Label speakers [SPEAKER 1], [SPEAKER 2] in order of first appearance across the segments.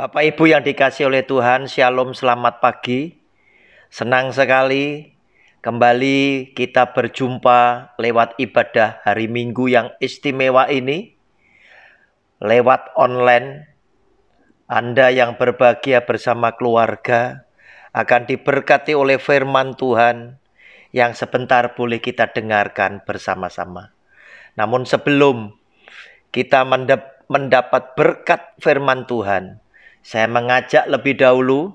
[SPEAKER 1] Bapak Ibu yang dikasihi oleh Tuhan, Shalom, selamat pagi. Senang sekali kembali kita berjumpa lewat ibadah hari Minggu yang istimewa ini. Lewat online, Anda yang berbahagia bersama keluarga akan diberkati oleh firman Tuhan yang sebentar boleh kita dengarkan bersama-sama. Namun sebelum kita mendapat berkat firman Tuhan, saya mengajak lebih dahulu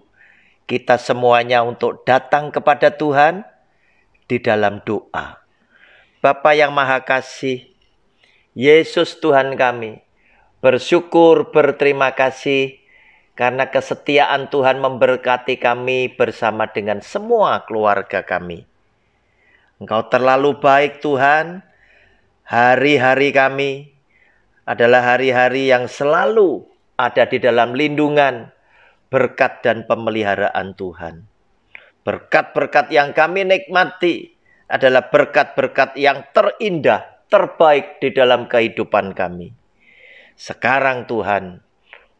[SPEAKER 1] kita semuanya untuk datang kepada Tuhan di dalam doa. Bapa yang Maha Kasih, Yesus Tuhan kami, bersyukur berterima kasih karena kesetiaan Tuhan memberkati kami bersama dengan semua keluarga kami. Engkau terlalu baik Tuhan. Hari-hari kami adalah hari-hari yang selalu ada di dalam lindungan, berkat dan pemeliharaan Tuhan. Berkat-berkat yang kami nikmati adalah berkat-berkat yang terindah, terbaik di dalam kehidupan kami. Sekarang Tuhan,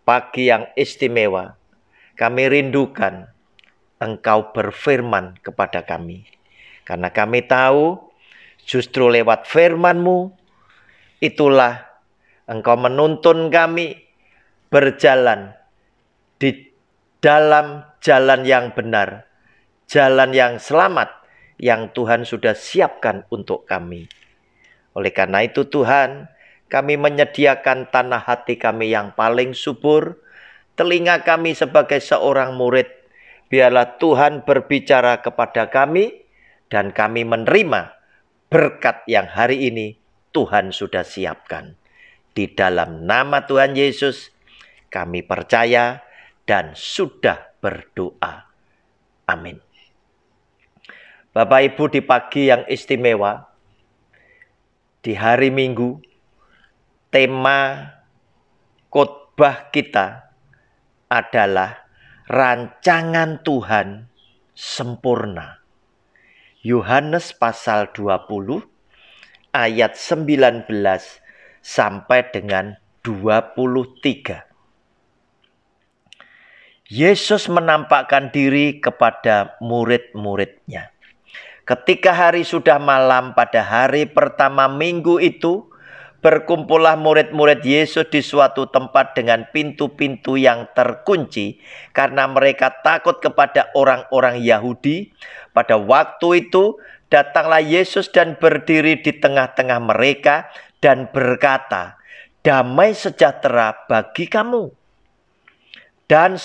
[SPEAKER 1] pagi yang istimewa, kami rindukan Engkau berfirman kepada kami. Karena kami tahu justru lewat firman-Mu, itulah Engkau menuntun kami berjalan di dalam jalan yang benar, jalan yang selamat yang Tuhan sudah siapkan untuk kami. Oleh karena itu Tuhan, kami menyediakan tanah hati kami yang paling subur, telinga kami sebagai seorang murid. Biarlah Tuhan berbicara kepada kami dan kami menerima berkat yang hari ini Tuhan sudah siapkan. Di dalam nama Tuhan Yesus, kami percaya dan sudah berdoa. Amin. Bapak Ibu, di pagi yang istimewa, di hari Minggu, tema khotbah kita adalah rancangan Tuhan sempurna. Yohanes pasal 20 ayat 19 sampai dengan 23. Yesus menampakkan diri kepada murid-muridnya. Ketika hari sudah malam pada hari pertama minggu itu, berkumpullah murid-murid Yesus di suatu tempat dengan pintu-pintu yang terkunci karena mereka takut kepada orang-orang Yahudi. Pada waktu itu datanglah Yesus dan berdiri di tengah-tengah mereka dan berkata, "Damai sejahtera bagi kamu." Dan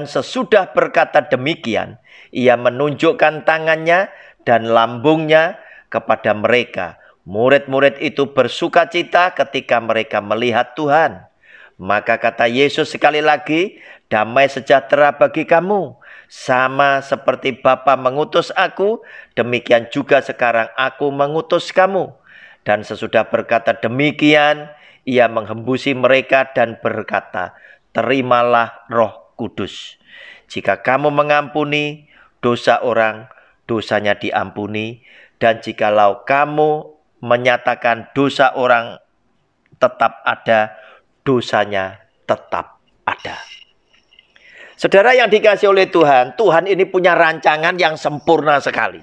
[SPEAKER 1] sesudah berkata demikian, ia menunjukkan tangannya dan lambungnya kepada mereka. Murid-murid itu bersukacita ketika mereka melihat Tuhan. Maka kata Yesus sekali lagi, "Damai sejahtera bagi kamu. Sama seperti Bapa mengutus aku, demikian juga sekarang aku mengutus kamu." Dan sesudah berkata demikian, ia menghembusi mereka dan berkata, "Terimalah Roh Kudus. Jika kamu mengampuni dosa orang, dosanya diampuni. Dan jikalau kamu menyatakan dosa orang tetap ada, dosanya tetap ada." Saudara yang dikasihi oleh Tuhan, Tuhan ini punya rancangan yang sempurna sekali.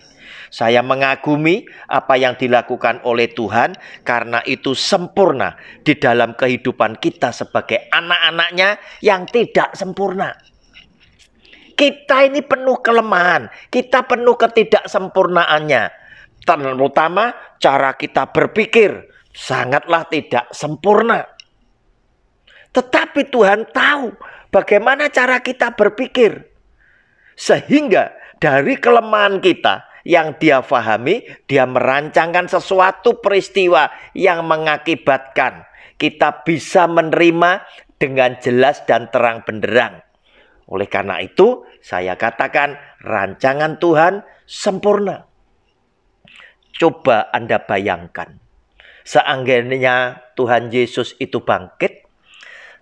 [SPEAKER 1] Saya mengagumi apa yang dilakukan oleh Tuhan karena itu sempurna di dalam kehidupan kita sebagai anak-anaknya yang tidak sempurna. Kita ini penuh kelemahan, kita penuh ketidaksempurnaannya. Terutama cara kita berpikir sangatlah tidak sempurna. Tetapi Tuhan tahu bagaimana cara kita berpikir. Sehingga dari kelemahan kita yang dia pahami, dia merancangkan sesuatu peristiwa yang mengakibatkan kita bisa menerima dengan jelas dan terang benderang. Oleh karena itu, saya katakan rancangan Tuhan sempurna. Coba Anda bayangkan, seandainya Tuhan Yesus itu bangkit,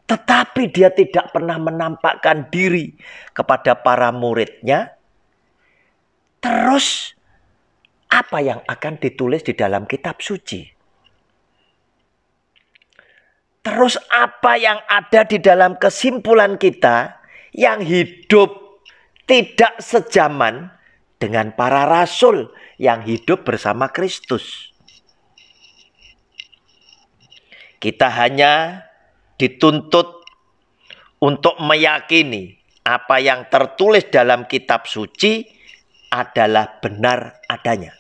[SPEAKER 1] tetapi dia tidak pernah menampakkan diri kepada para muridnya. Terus, apa yang akan ditulis di dalam kitab suci? Terus apa yang ada di dalam kesimpulan kita yang hidup tidak sejaman dengan para rasul yang hidup bersama Kristus? Kita hanya dituntut untuk meyakini apa yang tertulis dalam kitab suci adalah benar adanya.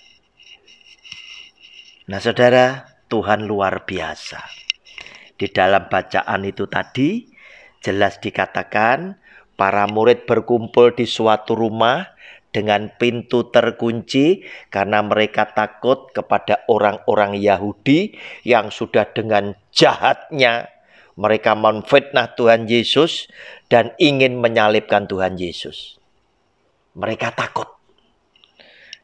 [SPEAKER 1] Nah, saudara, Tuhan luar biasa. Di dalam bacaan itu tadi jelas dikatakan para murid berkumpul di suatu rumah dengan pintu terkunci karena mereka takut kepada orang-orang Yahudi yang sudah dengan jahatnya mereka memfitnah Tuhan Yesus dan ingin menyalibkan Tuhan Yesus. Mereka takut.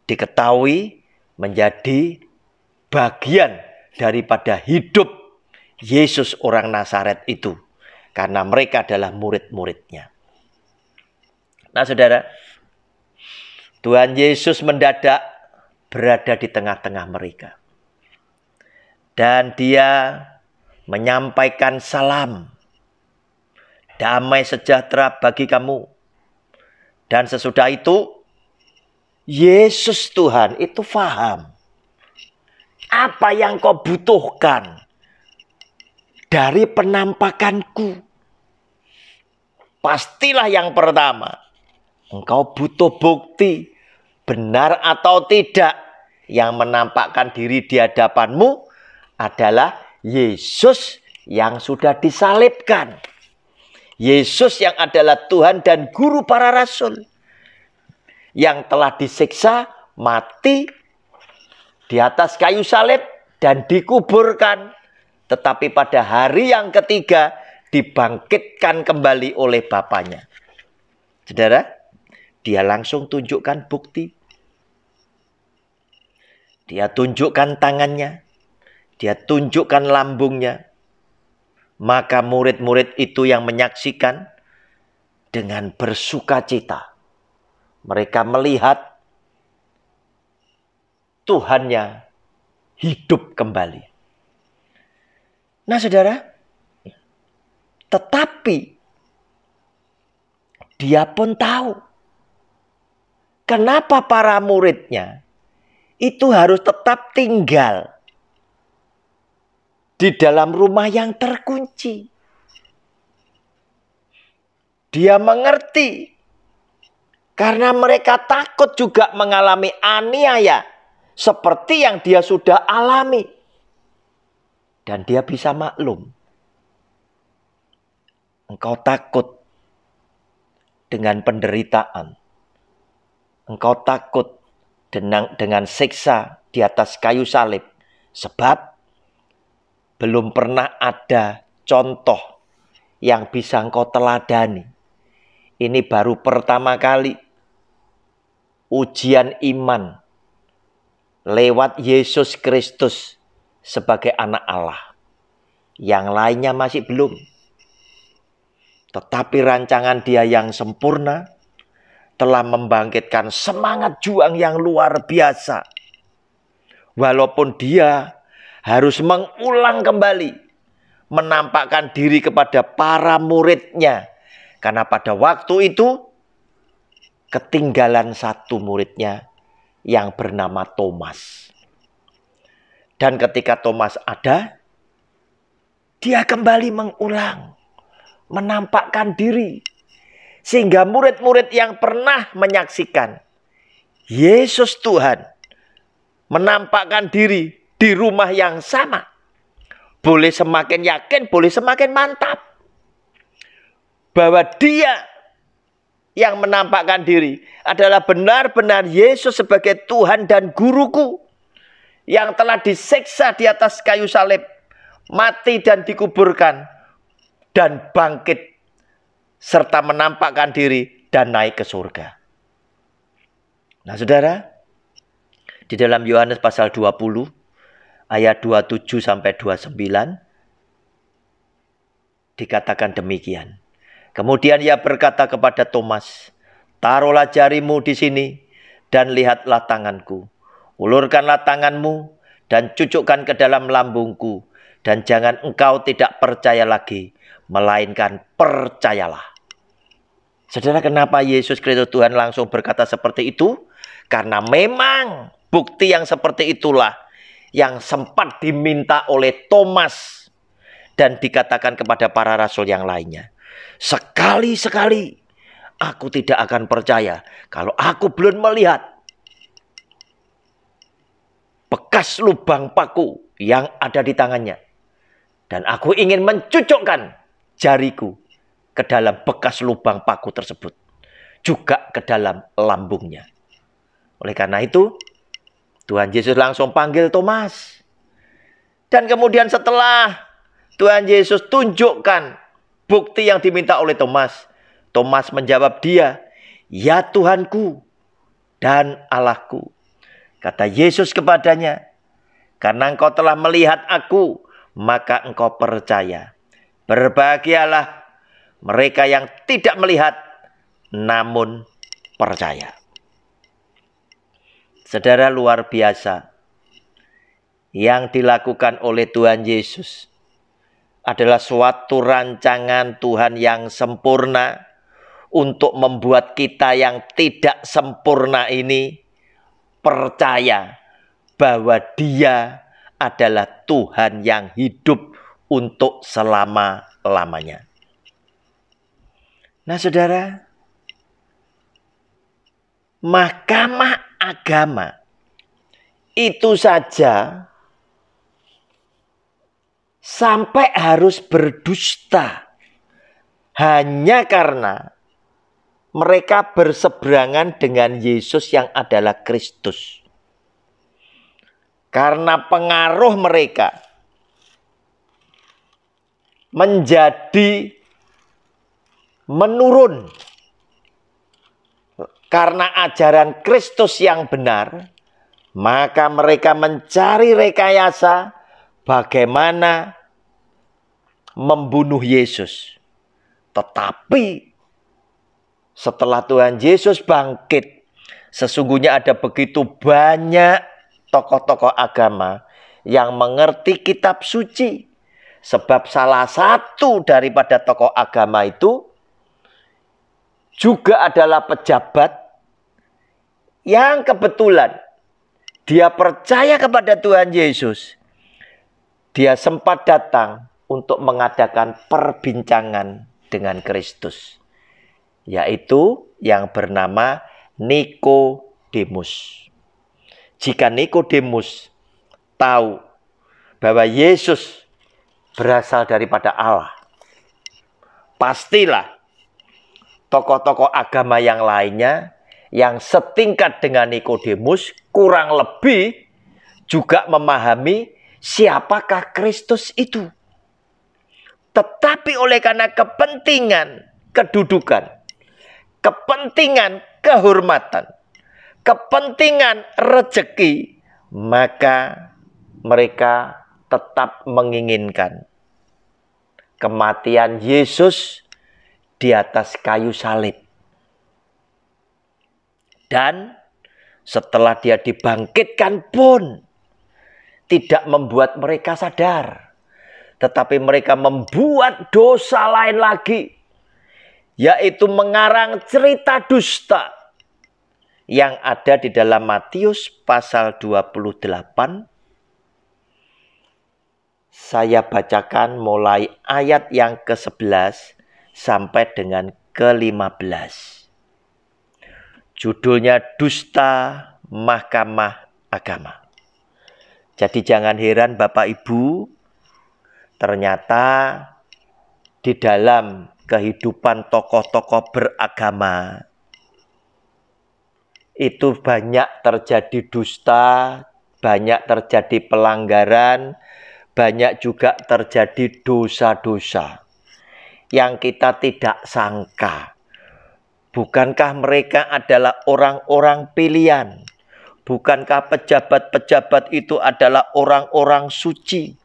[SPEAKER 1] Diketahui menjadi bagian daripada hidup Yesus orang Nazaret itu. Karena mereka adalah murid-muridnya. Nah, saudara, Tuhan Yesus mendadak berada di tengah-tengah mereka. Dan dia menyampaikan salam. Damai sejahtera bagi kamu. Dan sesudah itu, Yesus Tuhan itu faham. Apa yang kau butuhkan dari penampakanku? Pastilah yang pertama, engkau butuh bukti benar atau tidak yang menampakkan diri di hadapanmu adalah Yesus yang sudah disalibkan. Yesus yang adalah Tuhan dan Guru para rasul. Yang telah disiksa, mati di atas kayu salib dan dikuburkan. Tetapi pada hari yang ketiga dibangkitkan kembali oleh Bapaknya. Saudara, dia langsung tunjukkan bukti. Dia tunjukkan tangannya. Dia tunjukkan lambungnya. Maka murid-murid itu yang menyaksikan dengan bersukacita. Mereka melihat Tuhannya hidup kembali. Nah, saudara, tetapi dia pun tahu kenapa para muridnya itu harus tetap tinggal di dalam rumah yang terkunci. Dia mengerti karena mereka takut juga mengalami aniaya seperti yang dia sudah alami. Dan dia bisa maklum. Engkau takut dengan penderitaan. Engkau takut dengan siksa di atas kayu salib. Sebab belum pernah ada contoh yang bisa engkau teladani. Ini baru pertama kali ujian iman lewat Yesus Kristus sebagai anak Allah. Yang lainnya masih belum. Tetapi rancangan dia yang sempurna telah membangkitkan semangat juang yang luar biasa. Walaupun dia harus mengulang kembali menampakkan diri kepada para muridnya. Karena pada waktu itu ketinggalan satu muridnya yang bernama Thomas. Dan ketika Thomas ada, dia kembali mengulang, menampakkan diri. Sehingga murid-murid yang pernah menyaksikan Yesus Tuhan menampakkan diri di rumah yang sama, boleh semakin yakin, boleh semakin mantap bahwa dia yang menampakkan diri adalah benar-benar Yesus sebagai Tuhan dan Guruku yang telah disiksa di atas kayu salib, mati dan dikuburkan, dan bangkit serta menampakkan diri dan naik ke surga. Nah, saudara, di dalam Yohanes pasal 20 ayat 27 sampai 29 dikatakan demikian. Kemudian ia berkata kepada Thomas, "Taruhlah jarimu di sini dan lihatlah tanganku. Ulurkanlah tanganmu dan cucukkan ke dalam lambungku. Dan jangan engkau tidak percaya lagi, melainkan percayalah. Saudara, kenapa Yesus Kristus Tuhan langsung berkata seperti itu? Karena memang bukti yang seperti itulah yang sempat diminta oleh Thomas dan dikatakan kepada para rasul yang lainnya. Sekali-sekali aku tidak akan percaya kalau aku belum melihat bekas lubang paku yang ada di tangannya. Dan aku ingin mencucukkan jariku ke dalam bekas lubang paku tersebut. Juga ke dalam lambungnya. Oleh karena itu, Tuhan Yesus langsung panggil Thomas. Dan kemudian setelah Tuhan Yesus tunjukkan bukti yang diminta oleh Thomas, Thomas menjawab dia, "Ya Tuhanku dan Allahku." Kata Yesus kepadanya, "Karena engkau telah melihat aku, maka engkau percaya. Berbahagialah mereka yang tidak melihat, namun percaya." Saudara, luar biasa. Yang dilakukan oleh Tuhan Yesus adalah suatu rancangan Tuhan yang sempurna untuk membuat kita yang tidak sempurna ini percaya bahwa Dia adalah Tuhan yang hidup untuk selama-lamanya. Nah, saudara, mahkamah agama itu saja sampai harus berdusta hanya karena mereka berseberangan dengan Yesus yang adalah Kristus. Karena pengaruh mereka menjadi menurun. Karena ajaran Kristus yang benar, maka mereka mencari rekayasa bagaimana membunuh Yesus. Tetapi setelah Tuhan Yesus bangkit, sesungguhnya ada begitu banyak tokoh-tokoh agama yang mengerti kitab suci. Sebab salah satu daripada tokoh agama itu juga adalah pejabat yang kebetulan dia percaya kepada Tuhan Yesus. Dia sempat datang untuk mengadakan perbincangan dengan Kristus, yaitu yang bernama Nikodemus. Jika Nikodemus tahu bahwa Yesus berasal daripada Allah, pastilah tokoh-tokoh agama yang lainnya yang setingkat dengan Nikodemus kurang lebih juga memahami siapakah Kristus itu. Tetapi oleh karena kepentingan kedudukan, kepentingan kehormatan, kepentingan rezeki, maka mereka tetap menginginkan kematian Yesus di atas kayu salib. Dan setelah dia dibangkitkan pun tidak membuat mereka sadar, tetapi mereka membuat dosa lain lagi, yaitu mengarang cerita dusta yang ada di dalam Matius pasal 28. Saya bacakan mulai ayat yang ke-11 sampai dengan ke-15. Judulnya Dusta Mahkamah Agama. Jadi jangan heran Bapak Ibu, ternyata di dalam kehidupan tokoh-tokoh beragama itu banyak terjadi dusta, banyak terjadi pelanggaran, banyak juga terjadi dosa-dosa yang kita tidak sangka. Bukankah mereka adalah orang-orang pilihan? Bukankah pejabat-pejabat itu adalah orang-orang suci,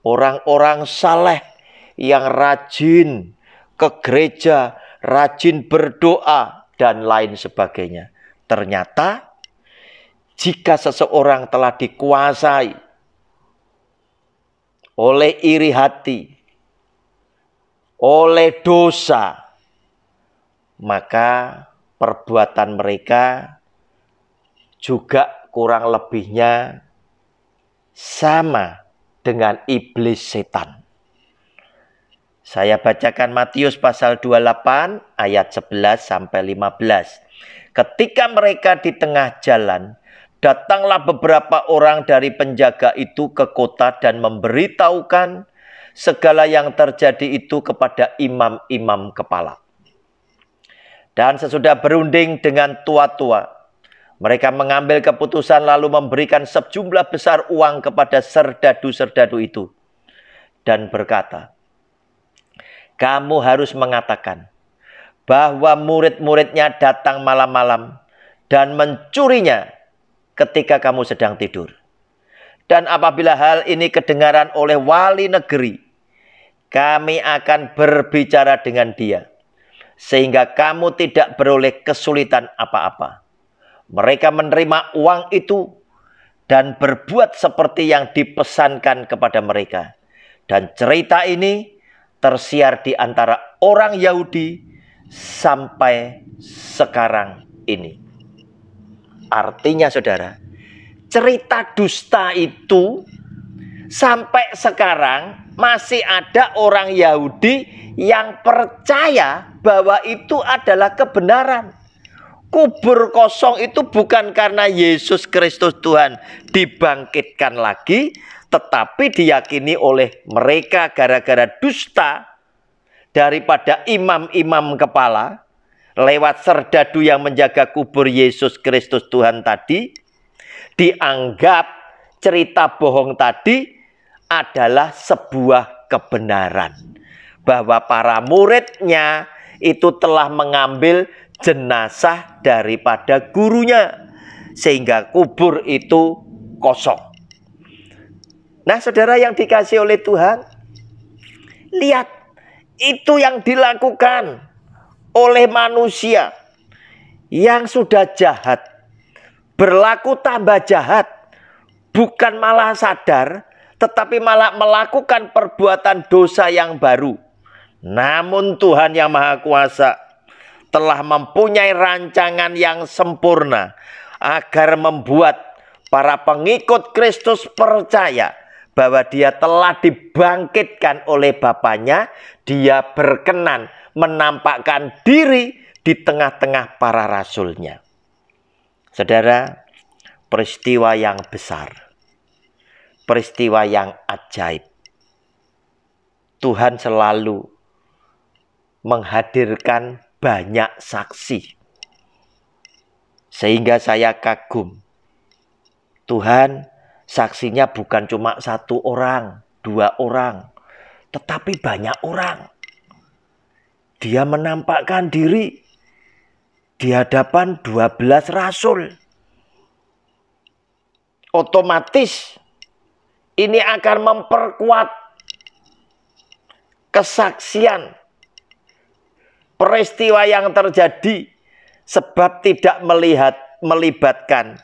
[SPEAKER 1] orang-orang saleh yang rajin ke gereja, rajin berdoa, dan lain sebagainya? Ternyata jika seseorang telah dikuasai oleh iri hati, oleh dosa, maka perbuatan mereka juga kurang lebihnya sama dengan iblis setan. Saya bacakan Matius pasal 28 ayat 11 sampai 15. Ketika mereka di tengah jalan, datanglah beberapa orang dari penjaga itu ke kota dan memberitahukan segala yang terjadi itu kepada imam-imam kepala. Dan sesudah berunding dengan tua-tua, mereka mengambil keputusan lalu memberikan sejumlah besar uang kepada serdadu-serdadu itu. Dan berkata, kamu harus mengatakan bahwa murid-muridnya datang malam-malam dan mencurinya ketika kamu sedang tidur. Dan apabila hal ini kedengaran oleh wali negeri, kami akan berbicara dengan dia, sehingga kamu tidak beroleh kesulitan apa-apa. Mereka menerima uang itu dan berbuat seperti yang dipesankan kepada mereka. Dan cerita ini tersiar di antara orang Yahudi sampai sekarang ini. Artinya saudara, cerita dusta itu sampai sekarang masih ada orang Yahudi yang percaya bahwa itu adalah kebenaran. Kubur kosong itu bukan karena Yesus Kristus Tuhan dibangkitkan lagi, tetapi diyakini oleh mereka gara-gara dusta daripada imam-imam kepala lewat serdadu yang menjaga kubur Yesus Kristus Tuhan tadi. Dianggap cerita bohong tadi adalah sebuah kebenaran, bahwa para muridnya itu telah mengambil jenazah daripada gurunya, sehingga kubur itu kosong. Nah, saudara yang dikasihi oleh Tuhan, lihat, itu yang dilakukan oleh manusia yang sudah jahat, berlaku tambah jahat, bukan malah sadar, tetapi malah melakukan perbuatan dosa yang baru. Namun Tuhan yang Maha Kuasa telah mempunyai rancangan yang sempurna agar membuat para pengikut Kristus percaya bahwa dia telah dibangkitkan oleh Bapaknya. Dia berkenan menampakkan diri di tengah-tengah para rasulnya. Saudara, peristiwa yang besar, peristiwa yang ajaib. Tuhan selalu menghadirkan banyak saksi, sehingga saya kagum. Tuhan saksinya bukan cuma 1 orang, 2 orang, tetapi banyak orang. Dia menampakkan diri di hadapan 12 rasul. Otomatis ini akan memperkuat kesaksian peristiwa yang terjadi, sebab tidak melibatkan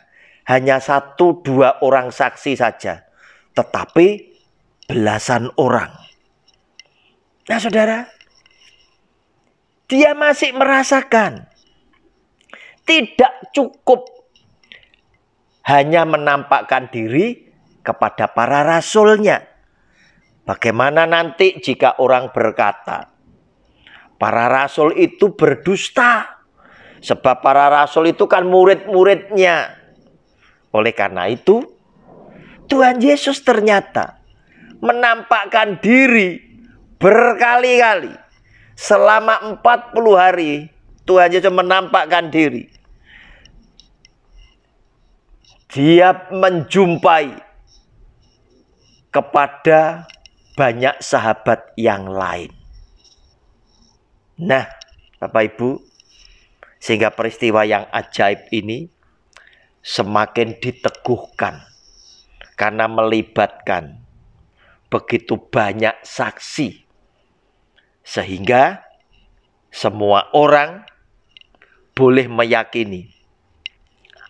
[SPEAKER 1] hanya 1-2 orang saksi saja, tetapi belasan orang. Nah saudara, dia masih merasakan tidak cukup hanya menampakkan diri kepada para rasulnya. Bagaimana nanti jika orang berkata, para rasul itu berdusta, sebab para rasul itu kan murid-muridnya. Oleh karena itu, Tuhan Yesus ternyata menampakkan diri berkali-kali. Selama 40 hari, Tuhan Yesus menampakkan diri. Dia menjumpai kepada banyak sahabat yang lain. Nah, Bapak Ibu, sehingga peristiwa yang ajaib ini semakin diteguhkan karena melibatkan begitu banyak saksi, sehingga semua orang boleh meyakini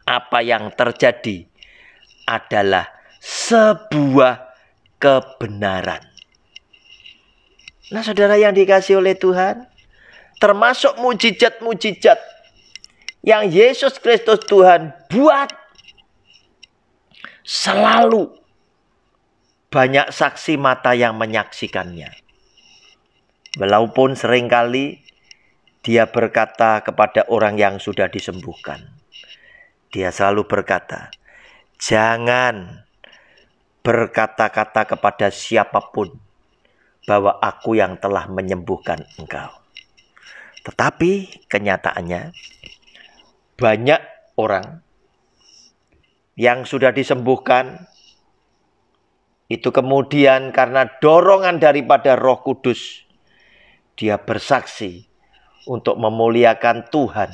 [SPEAKER 1] apa yang terjadi adalah sebuah kebenaran. Nah, saudara yang dikasihi oleh Tuhan, termasuk mujizat-mujizat yang Yesus Kristus Tuhan buat, selalu banyak saksi mata yang menyaksikannya. Walaupun seringkali dia berkata kepada orang yang sudah disembuhkan, dia selalu berkata, jangan berkata-kata kepada siapapun bahwa aku yang telah menyembuhkan engkau. Tetapi kenyataannya banyak orang yang sudah disembuhkan itu kemudian karena dorongan daripada Roh Kudus, dia bersaksi untuk memuliakan Tuhan,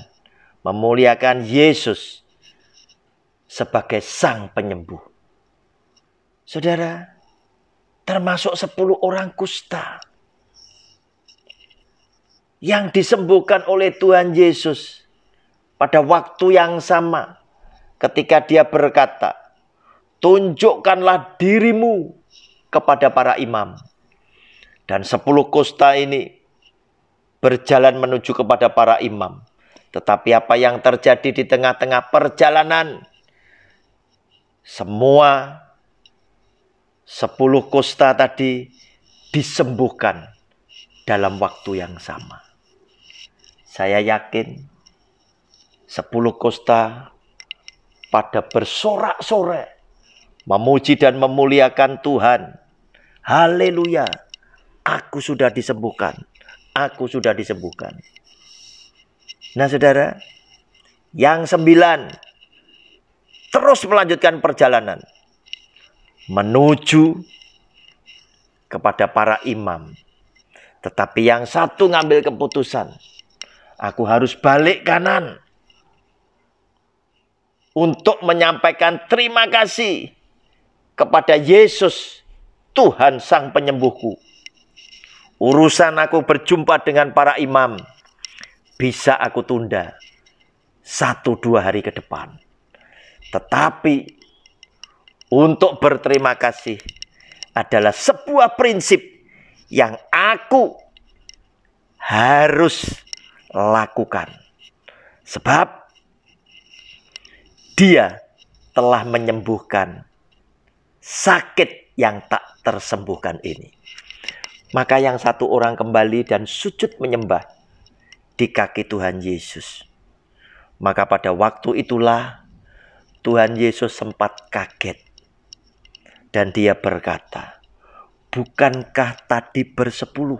[SPEAKER 1] memuliakan Yesus sebagai Sang Penyembuh. Saudara, termasuk 10 orang kusta yang disembuhkan oleh Tuhan Yesus pada waktu yang sama ketika dia berkata, tunjukkanlah dirimu kepada para imam. Dan 10 kusta ini berjalan menuju kepada para imam. Tetapi apa yang terjadi di tengah-tengah perjalanan? Semua 10 kusta tadi disembuhkan dalam waktu yang sama. Saya yakin 10 kusta pada bersorak-sorai memuji dan memuliakan Tuhan. Haleluya, aku sudah disembuhkan. Aku sudah disembuhkan. Nah saudara, yang 9 terus melanjutkan perjalanan menuju kepada para imam. Tetapi yang satu ngambil keputusan, aku harus balik kanan untuk menyampaikan terima kasih kepada Yesus, Tuhan Sang Penyembuhku. Urusan aku berjumpa dengan para imam bisa aku tunda 1-2 hari ke depan. Tetapi untuk berterima kasih adalah sebuah prinsip yang aku harus lakukan. Sebab dia telah menyembuhkan sakit yang tak tersembuhkan ini. Maka yang satu orang kembali dan sujud menyembah di kaki Tuhan Yesus. Maka pada waktu itulah Tuhan Yesus sempat kaget. Dan dia berkata, bukankah tadi ber10?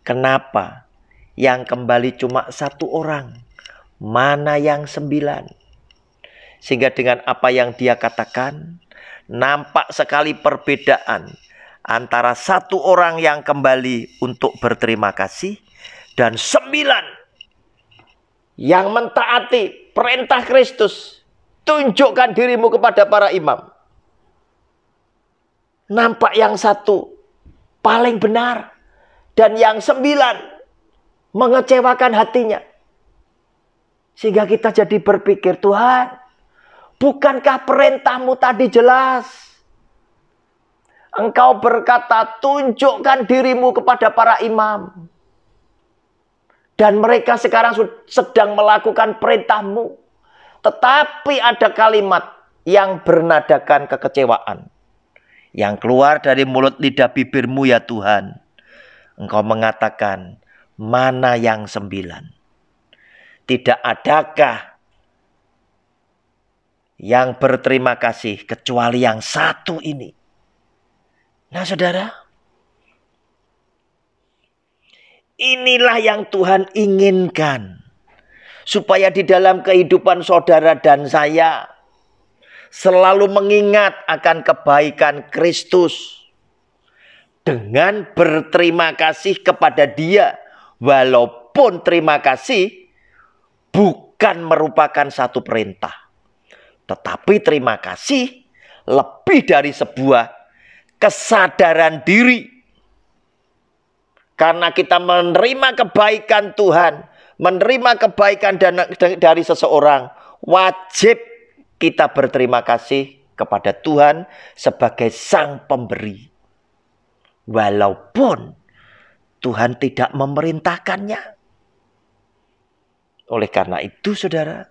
[SPEAKER 1] Kenapa yang kembali cuma 1 orang? Mana yang 9? Sehingga dengan apa yang dia katakan, nampak sekali perbedaan antara 1 orang yang kembali untuk berterima kasih dan 9 yang mentaati perintah Kristus. Tunjukkan dirimu kepada para imam. Nampak yang 1 paling benar dan yang 9 mengecewakan hatinya. Sehingga kita jadi berpikir, Tuhan, bukankah perintahmu tadi jelas? Engkau berkata, tunjukkan dirimu kepada para imam. Dan mereka sekarang sedang melakukan perintahmu. Tetapi ada kalimat yang bernadakan kekecewaan. Yang keluar dari mulut lidah bibirmu ya Tuhan. Engkau mengatakan, mana yang 9? Tidak adakah yang berterima kasih kecuali yang 1 ini? Nah saudara, inilah yang Tuhan inginkan. Supaya di dalam kehidupan saudara dan saya selalu mengingat akan kebaikan Kristus. Dengan berterima kasih kepada Dia. Walaupun terima kasih bukan merupakan satu perintah. Tetapi terima kasih lebih dari sebuah kesadaran diri. Karena kita menerima kebaikan Tuhan, menerima kebaikan dari seseorang, wajib kita berterima kasih kepada Tuhan sebagai sang pemberi. Walaupun Tuhan tidak memerintahkannya. Oleh karena itu, saudara,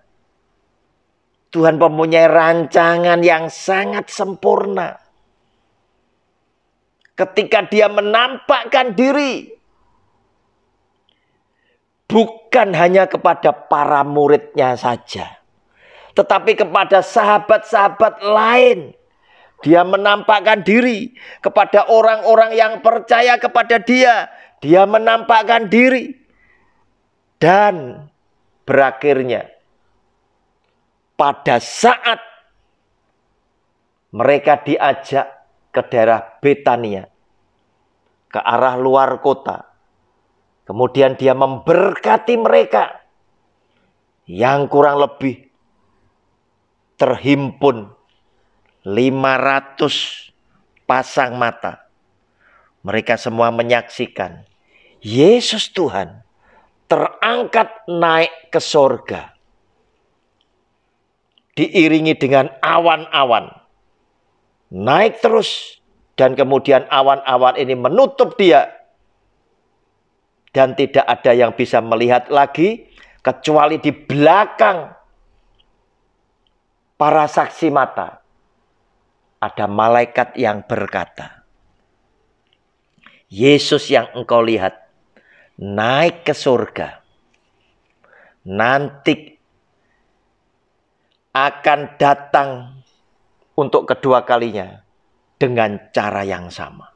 [SPEAKER 1] Tuhan mempunyai rancangan yang sangat sempurna. Ketika dia menampakkan diri, bukan hanya kepada para muridnya saja, tetapi kepada sahabat-sahabat lain. Dia menampakkan diri kepada orang-orang yang percaya kepada dia. Dia menampakkan diri. Dan berakhirnya, pada saat mereka diajak ke daerah Betania, ke arah luar kota, kemudian dia memberkati mereka yang kurang lebih terhimpun 500 pasang mata. Mereka semua menyaksikan Yesus Tuhan terangkat naik ke sorga. Diiringi dengan awan-awan. Naik terus. Dan kemudian awan-awan ini menutup dia. Dan tidak ada yang bisa melihat lagi. Kecuali di belakang para saksi mata. Ada malaikat yang berkata, Yesus yang engkau lihat naik ke surga, nanti akan datang untuk kedua kalinya dengan cara yang sama.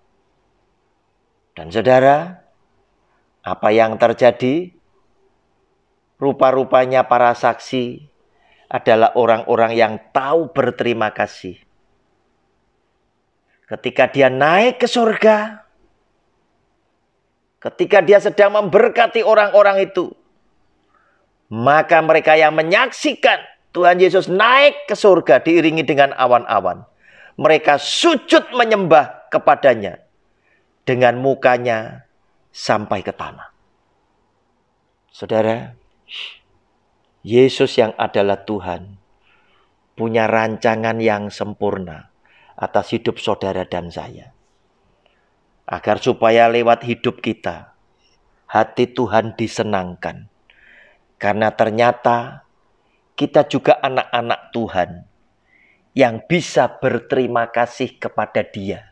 [SPEAKER 1] Dan saudara, apa yang terjadi? Rupa-rupanya para saksi adalah orang-orang yang tahu berterima kasih. Ketika dia naik ke surga, ketika dia sedang memberkati orang-orang itu, maka mereka yang menyaksikan Tuhan Yesus naik ke surga diiringi dengan awan-awan, mereka sujud menyembah kepadanya dengan mukanya sampai ke tanah. Saudara, Yesus yang adalah Tuhan punya rancangan yang sempurna atas hidup saudara dan saya. Agar supaya lewat hidup kita, hati Tuhan disenangkan. Karena ternyata kita juga anak-anak Tuhan yang bisa berterima kasih kepada Dia.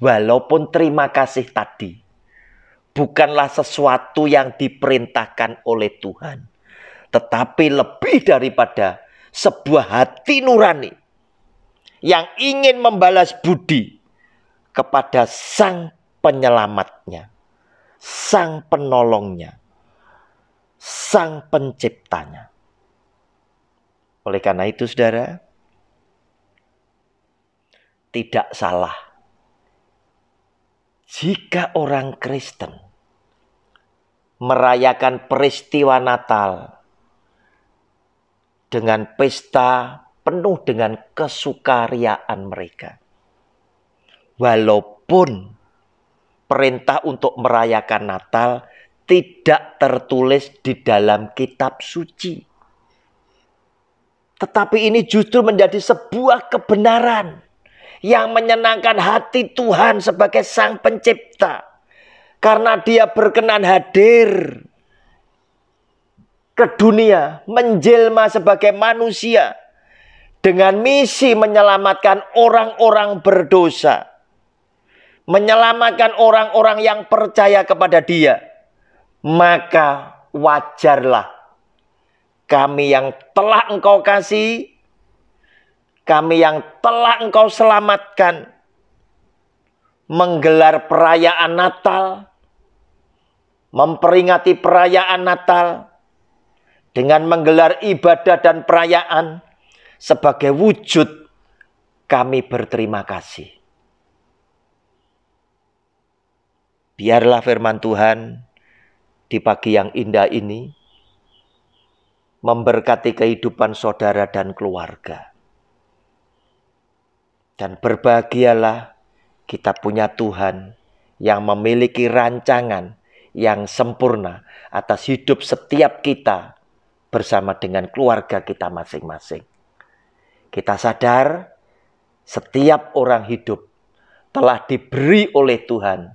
[SPEAKER 1] Walaupun terima kasih tadi bukanlah sesuatu yang diperintahkan oleh Tuhan, tetapi lebih daripada sebuah hati nurani yang ingin membalas budi kepada Sang Penyelamatnya, Sang Penolongnya, Sang Penciptanya. Oleh karena itu, saudara, tidak salah jika orang Kristen merayakan peristiwa Natal dengan pesta penuh dengan kesukariaan mereka. Walaupun perintah untuk merayakan Natal tidak tertulis di dalam kitab suci. Tetapi ini justru menjadi sebuah kebenaran yang menyenangkan hati Tuhan sebagai Sang Pencipta. Karena Dia berkenan hadir ke dunia, menjelma sebagai manusia dengan misi menyelamatkan orang-orang berdosa, menyelamatkan orang-orang yang percaya kepada Dia. Maka wajarlah kami yang telah Engkau kasih, kami yang telah Engkau selamatkan, menggelar perayaan Natal, memperingati perayaan Natal dengan menggelar ibadah dan perayaan sebagai wujud kami berterima kasih. Biarlah firman Tuhan di pagi yang indah ini memberkati kehidupan saudara dan keluarga. Dan berbahagialah kita punya Tuhan yang memiliki rancangan yang sempurna atas hidup setiap kita bersama dengan keluarga kita masing-masing. Kita sadar Setiap orang hidup telah diberi oleh Tuhan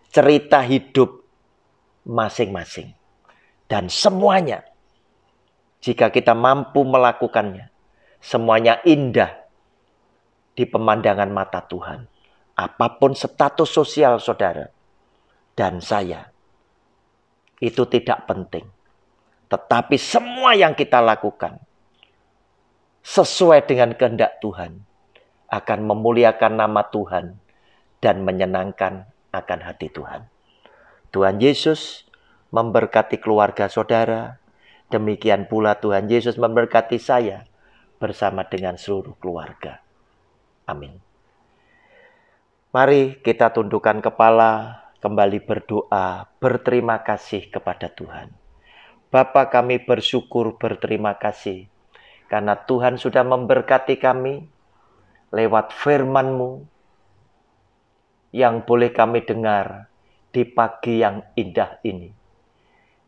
[SPEAKER 1] cerita hidup masing-masing. Dan semuanya, jika kita mampu melakukannya, semuanya indah di pemandangan mata Tuhan. Apapun status sosial saudara dan saya, itu tidak penting. Tetapi semua yang kita lakukan sesuai dengan kehendak Tuhan akan memuliakan nama Tuhan dan menyenangkan akan hati Tuhan. Tuhan Yesus memberkati keluarga saudara. Demikian pula Tuhan Yesus memberkati saya bersama dengan seluruh keluarga. Amin. Mari kita tundukkan kepala, kembali berdoa, berterima kasih kepada Tuhan. Bapa, kami bersyukur, berterima kasih karena Tuhan sudah memberkati kami lewat firman-Mu yang boleh kami dengar di pagi yang indah ini.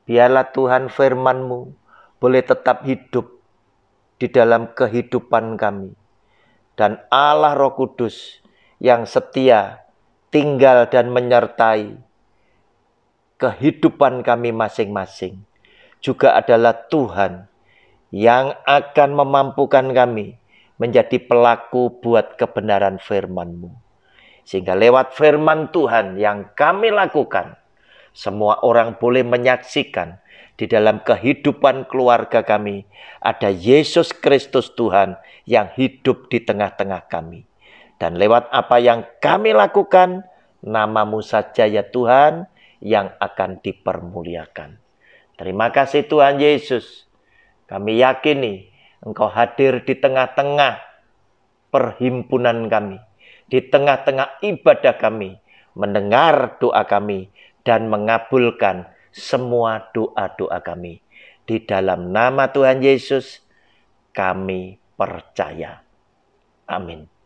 [SPEAKER 1] Biarlah Tuhan firman-Mu boleh tetap hidup di dalam kehidupan kami. Dan Allah Roh Kudus yang setia tinggal dan menyertai kehidupan kami masing-masing. Juga adalah Tuhan yang akan memampukan kami menjadi pelaku buat kebenaran firman-Mu. Sehingga lewat firman Tuhan yang kami lakukan, semua orang boleh menyaksikan di dalam kehidupan keluarga kami ada Yesus Kristus Tuhan yang hidup di tengah-tengah kami. Dan lewat apa yang kami lakukan, nama-Mu saja ya Tuhan yang akan dipermuliakan. Terima kasih Tuhan Yesus. Kami yakini Engkau hadir di tengah-tengah perhimpunan kami, di tengah-tengah ibadah kami, mendengar doa kami, dan mengabulkan semua doa-doa kami. Di dalam nama Tuhan Yesus, kami percaya. Amin.